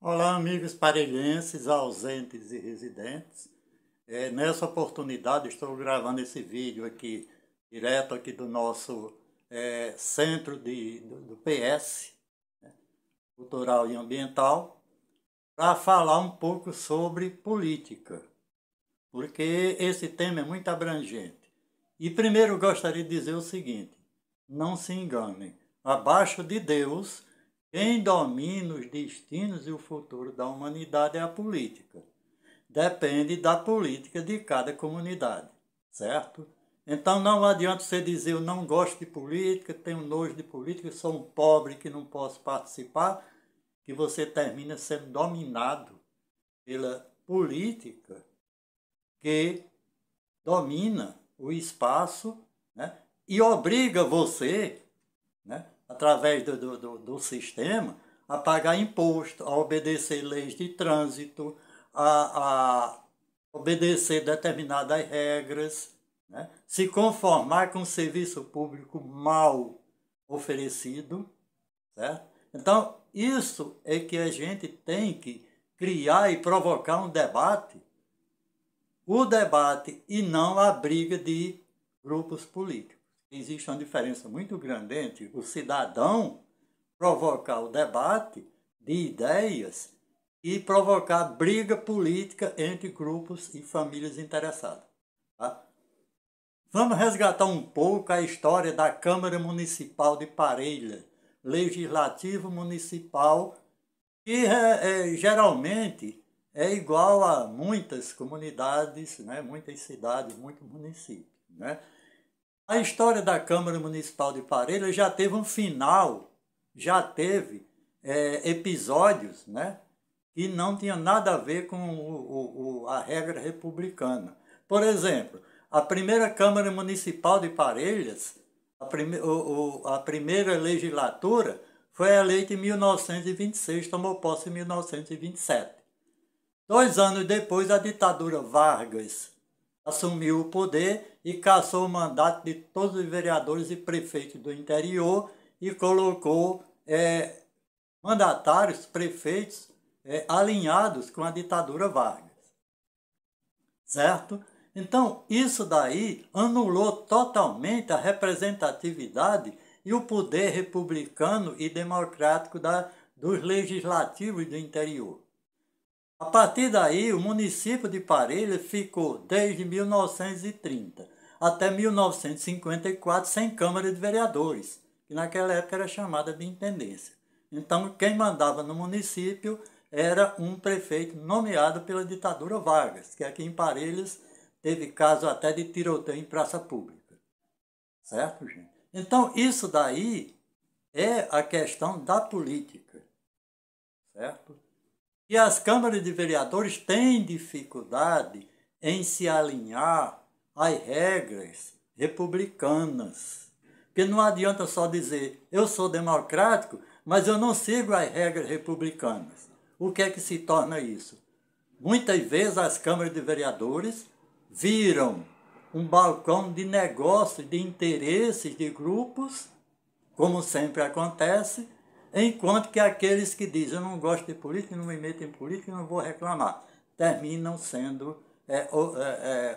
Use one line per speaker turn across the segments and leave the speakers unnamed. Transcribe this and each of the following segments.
Olá, amigos parelhenses, ausentes e residentes. Nessa oportunidade, estou gravando esse vídeo aqui, direto aqui do nosso centro do PS, Cultural e Ambiental, para falar um pouco sobre política, porque esse tema é muito abrangente. E primeiro gostaria de dizer o seguinte: não se enganem, abaixo de Deus, quem domina os destinos e o futuro da humanidade é a política. Depende da política de cada comunidade, certo? Então não adianta você dizer eu não gosto de política, tenho nojo de política, sou um pobre que não posso participar, que você termina sendo dominado pela política que domina o espaço, né, e obriga você, né, através do sistema, a pagar imposto, a obedecer leis de trânsito, a obedecer determinadas regras, né, se conformar com o serviço público mal oferecido, certo? Então, isso é que a gente tem que criar e provocar um debate, o debate e não a briga de grupos políticos. Existe uma diferença muito grande entre o cidadão provocar o debate de ideias e provocar briga política entre grupos e famílias interessadas. Tá? Vamos resgatar um pouco a história da Câmara Municipal de Parelha, Legislativo Municipal, que geralmente é igual a muitas comunidades, né, muitas cidades, muitos municípios. Né? A história da Câmara Municipal de Parelha já teve um final, já teve episódios, né, que não tinha nada a ver com a regra republicana. Por exemplo, a primeira Câmara Municipal de Parelhas, a primeira legislatura, foi eleita em 1926, tomou posse em 1927. 2 anos depois, a ditadura Vargas assumiu o poder e cassou o mandato de todos os vereadores e prefeitos do interior e colocou mandatários, prefeitos, alinhados com a ditadura Vargas. Certo? Então, isso daí anulou totalmente a representatividade e o poder republicano e democrático dos legislativos do interior. A partir daí, o município de Parelha ficou, desde 1930 até 1954, sem Câmara de Vereadores, que naquela época era chamada de intendência. Então, quem mandava no município era um prefeito nomeado pela ditadura Vargas, que aqui em Parelhas teve caso até de tiroteio em praça pública. Certo, gente? Então, isso daí é a questão da política. Certo? E as câmaras de vereadores têm dificuldade em se alinhar às regras republicanas. Porque não adianta só dizer, eu sou democrático, mas eu não sigo as regras republicanas. O que é que se torna isso? Muitas vezes as câmaras de vereadores viram um balcão de negócios, de interesses de grupos, como sempre acontece, enquanto que aqueles que dizem eu não gosto de política, não me meto em política, não vou reclamar, terminam sendo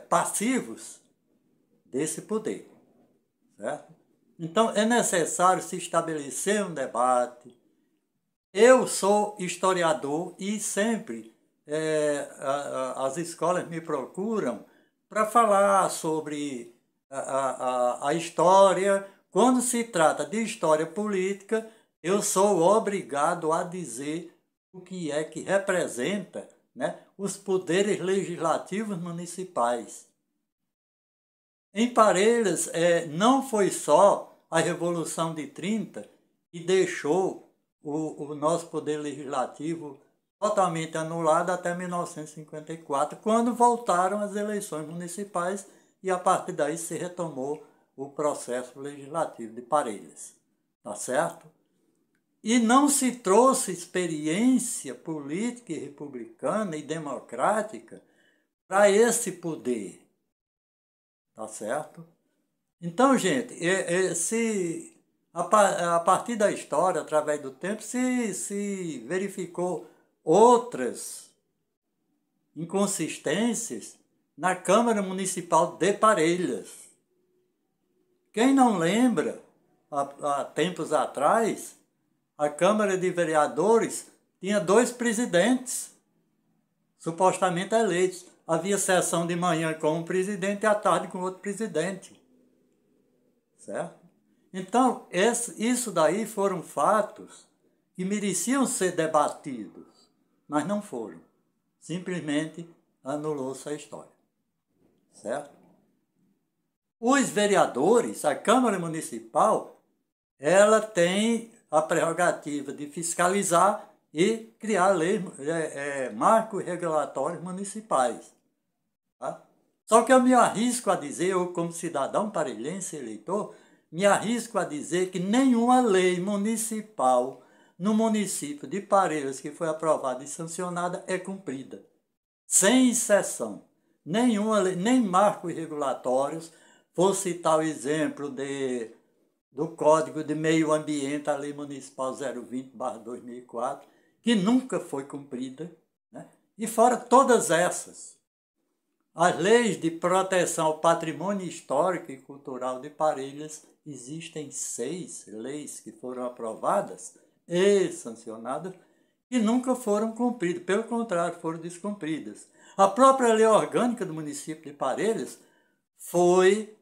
passivos desse poder. Certo? Então é necessário se estabelecer um debate. Eu sou historiador e sempre as escolas me procuram para falar sobre a história. Quando se trata de história política, eu sou obrigado a dizer o que é que representa, né, os poderes legislativos municipais. Em Parelhas, não foi só a Revolução de 30 que deixou o nosso poder legislativo totalmente anulado até 1954, quando voltaram as eleições municipais e a partir daí se retomou o processo legislativo de Parelhas. Tá certo? E não se trouxe experiência política e republicana e democrática para esse poder. Tá certo? Então, gente, se a partir da história, através do tempo, se verificou outras inconsistências na Câmara Municipal de Parelhas. Quem não lembra, há tempos atrás, a Câmara de Vereadores tinha 2 presidentes, supostamente eleitos. Havia sessão de manhã com um presidente e à tarde com outro presidente. Certo? Então, isso daí foram fatos que mereciam ser debatidos, mas não foram. Simplesmente anulou-se a história. Certo? Os vereadores, a Câmara Municipal, ela tem a prerrogativa de fiscalizar e criar leis, marcos regulatórios municipais. Tá? Só que eu me arrisco a dizer, eu como cidadão parelhense eleitor, me arrisco a dizer que nenhuma lei municipal no município de Parelhas que foi aprovada e sancionada é cumprida. Sem exceção. Nenhuma lei, nem marcos regulatórios, vou citar o exemplo do Código de Meio Ambiente, a Lei Municipal 020/2004, que nunca foi cumprida, né? E fora todas essas, as leis de proteção ao patrimônio histórico e cultural de Parelhas, existem 6 leis que foram aprovadas e sancionadas e nunca foram cumpridas, pelo contrário, foram descumpridas. A própria lei orgânica do município de Parelhas foi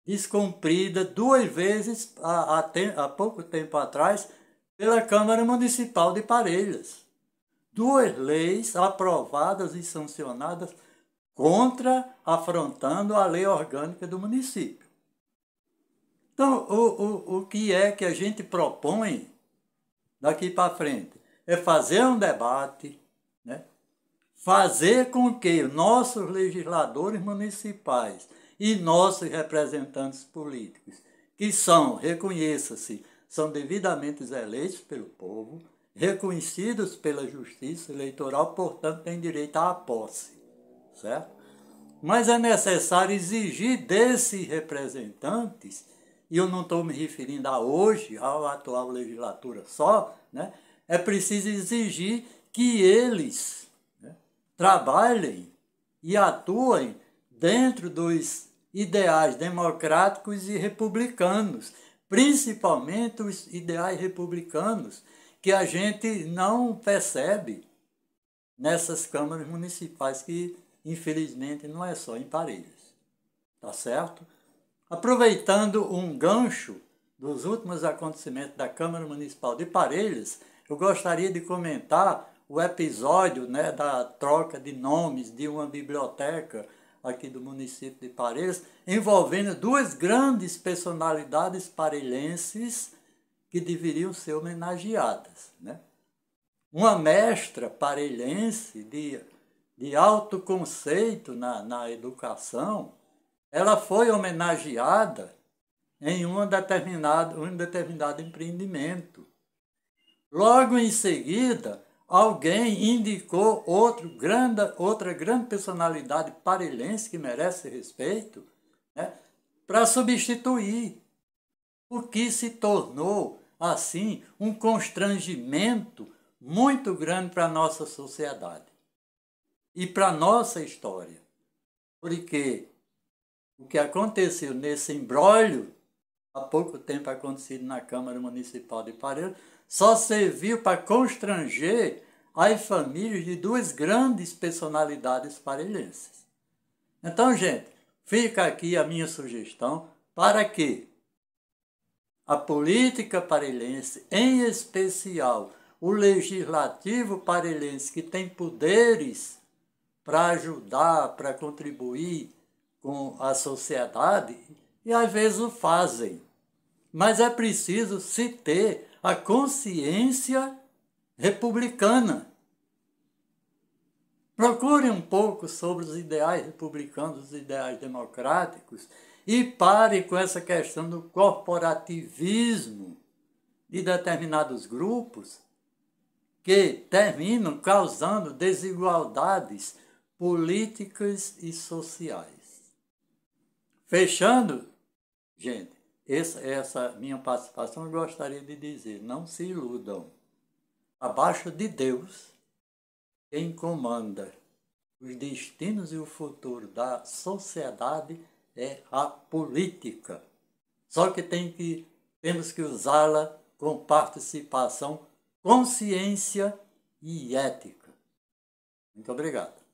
descumprida 2 vezes há pouco tempo atrás pela Câmara Municipal de Parelhas. 2 leis aprovadas e sancionadas afrontando a lei orgânica do município. Então, o que é que a gente propõe daqui para frente? É fazer um debate, né? Fazer com que nossos legisladores municipais e nossos representantes políticos, que reconheça-se, são devidamente eleitos pelo povo, reconhecidos pela justiça eleitoral, portanto, têm direito à posse, certo? Mas é necessário exigir desses representantes, e eu não estou me referindo a hoje, à atual legislatura só, né? É preciso exigir que eles, né, trabalhem e atuem dentro dos ideais democráticos e republicanos, principalmente os ideais republicanos que a gente não percebe nessas câmaras municipais, que infelizmente não é só em Parelhas. Tá certo? Aproveitando um gancho dos últimos acontecimentos da Câmara Municipal de Parelhas, eu gostaria de comentar o episódio, né, da troca de nomes de uma biblioteca aqui do município de Parelhas, envolvendo 2 grandes personalidades parelhenses que deveriam ser homenageadas, né? Uma mestra parelhense de alto conceito na educação, ela foi homenageada em um determinado empreendimento. Logo em seguida, alguém indicou outra grande personalidade parelhense que merece respeito, né, para substituir, o que se tornou, assim, um constrangimento muito grande para a nossa sociedade e para a nossa história. Porque o que aconteceu nesse imbróglio, há pouco tempo acontecido na Câmara Municipal de Parelhas, só serviu para constranger as famílias de 2 grandes personalidades parelhenses. Então, gente, fica aqui a minha sugestão para que a política parelhense, em especial o legislativo parelhense, que tem poderes para ajudar, para contribuir com a sociedade, e às vezes o fazem. Mas é preciso se ter a consciência republicana. Procure um pouco sobre os ideais republicanos, os ideais democráticos, e pare com essa questão do corporativismo de determinados grupos que terminam causando desigualdades políticas e sociais. Fechando, gente, essa minha participação, eu gostaria de dizer, não se iludam. Abaixo de Deus quem comanda os destinos e o futuro da sociedade é a política. Só que temos que usá-la com participação, consciência e ética. Muito obrigado.